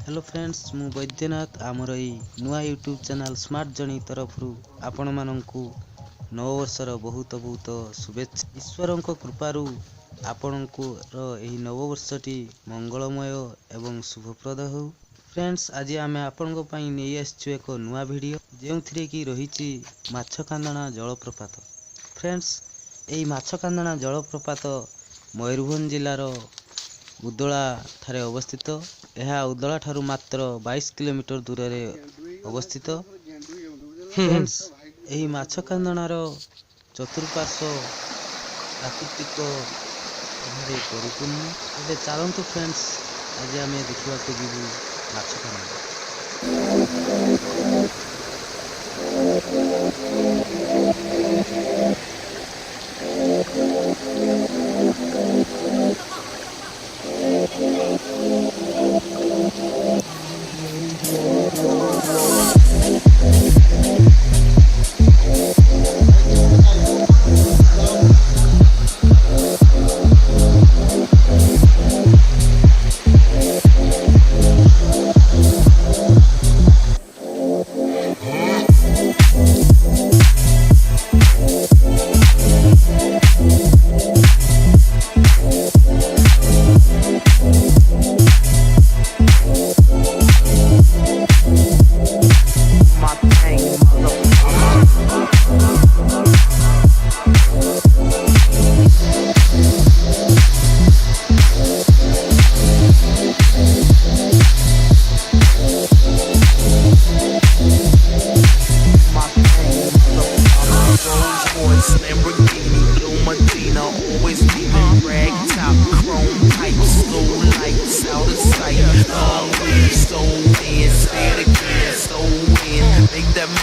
Hello friends मु वैद्यनाथ आमर नुआ यूट्यूब चैनल स्मार्ट जर्नी तरफ आपण मानू नव वर्षर बहुत बहुत शुभेच्छा। ईश्वर कृपारू आपण को नववर्षटी मंगलमय एवं शुभप्रद हो। फ्रेंड्स आज आम आपण नहीं आसचु एक नुआ वीडियो जो कि रही माछकांदना जलप्रपात। फ्रेंड्स यही माछकांदना जलप्रपात मयूरभंज जिलार उदला ठारे अवस्थित। यह उदला ठारू मात्र 22 किलोमीटर दूर रे अवस्थित। फ्रेंड्स यही माछकांदनार चतुर्पार्श्व प्राकृतिक परिपूर्ण। एबे चलतु फ्रेंड्स आज आम देखा जीवु Machhkandana.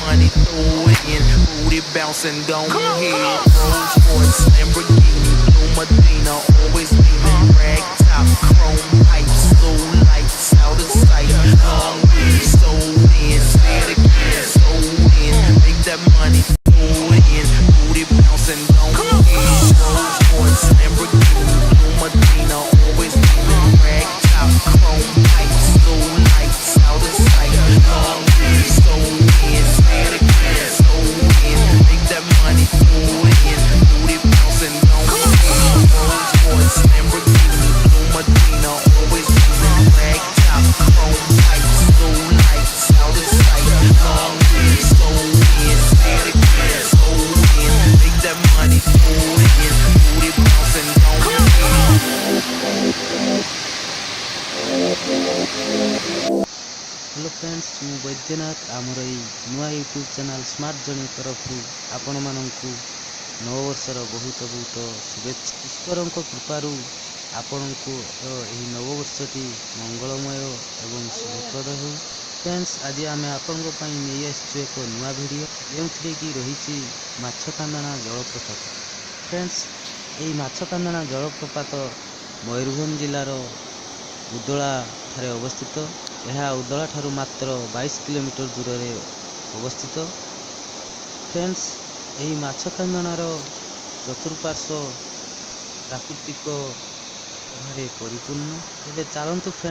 Money, throw it in, booty bouncing, don't hit. Rolls Royce, Lamborghini, Blue Medina, always beaming, rag top, chrome pipes, low lights, out of sight. Long weed, sold in, say it again, sold in, make that money, throw it in, booty bouncing, don't hit. Rolls Royce, Lamborghini, Blue Medina, always beaming, rag top, chrome pipes, low lights, out of sight. Long weed, sold in, say it again, sold in, make that money, throw it in, booty bouncing, don't hit. Rolls Royce, Lamborghini, Blue Medina, always beaming, rag top, chrome pipes, low lights, out of sight. Long weed, sold in, say it again, sold in, make that money, throw it in, booty bouncing, don't hit. Hello friends मु वैद्यनाथ आमर नुआ YouTube channel smart journey तरफ आपण मानू नववर्षर बहुत बहुत शुभेच्छा। ईश्वर कृपारू आपण को नववर्षटी मंगलमय एवं शुभप्रद हो। फ्रेंड्स आज आम आपण नहीं आसचु एक नुआ वीडियो जो कि रही माछकांदना जलप्रपात। फ्रेंड्स यही माछकांदना जलप्रपात मयूरभंज जिलार उदला ठारे अवस्थित। यह उदला ठारू मात्र 22 किलोमीटर दूर रे अवस्थित। फ्रेंड्स यही माछकांदनार चतुर्पार्श्व प्राकृतिक परिपूर्ण। एबे चलतु फ्रेंड्स